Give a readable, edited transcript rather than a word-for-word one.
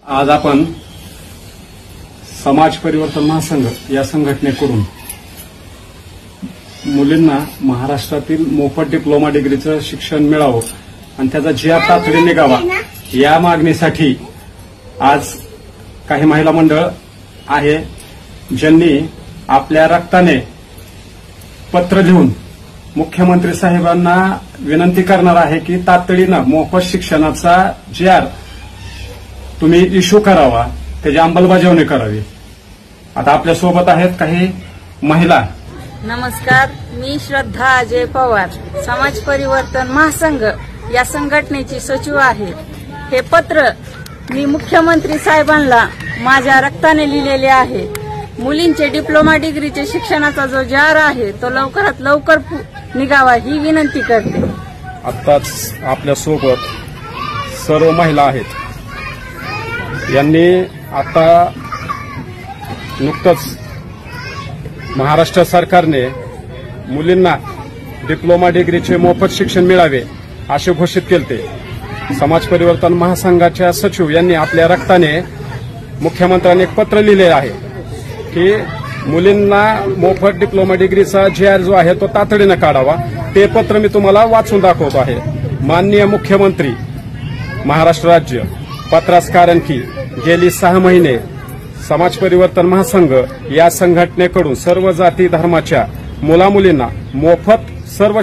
आज आपण समाज परिवर्तन महासंघ या संघटनेकडून मुलींना महाराष्ट्रातील मोफत डिप्लोमा डिग्रीचं शिक्षण मिळावं आणि त्याचा GR तातडीने निघावा या मागणीसाठी आज काही महिला मंडळ आहे ज्यांनी आपल्या रक्ताने पत्र लिहून मुख्यमंत्री साहेबांना विनंती करणार आहे की तातडीनं मोफत शिक्षणाचा GR तुम्ही इश्यू करावा, त्याची अंमलबजावणी करावी। आता आपल्या सोबत आहेत काही महिला। नमस्कार, मी श्रद्धा अजय पवार, समाज परिवर्तन महासंघ या संघटनेची सचिव आहे। हे पत्र मी मुख्यमंत्री साहेबांना माझ्या रक्ताने लिहिलेले आहे। मुलींचे डिप्लोमा डिग्रीचे शिक्षणाचा जो GR आहे तो लवकरात लवकर निघावा ही विनंती करते। आताच आपल्या सोबत सर्व महिला आहेत। यांनी आता नुकतंच महाराष्ट्र सरकारने मुलींना डिप्लोमा डिग्रीचे मोफत शिक्षण मिळावे असे घोषित केले। समाज परिवर्तन महासंघाच्या सचिव यांनी आपल्या रक्ताने मुख्यमंत्र्यांनी एक पत्र लिहिले आहे की मुलींना मोफत डिप्लोमा डिग्रीचा GR जो आहे तो तातडीने काढावा। ते पत्र मी तुम्हाला वाचून दाखवतो आहे। माननीय मुख्यमंत्री महाराष्ट्र राज्य, पत्रास कारण की गेली 6 महिने समाज परिवर्तन महासंघ या संघटनेकडून सर्व जाती धर्माच्या मुलामुलींना मोफत सर्व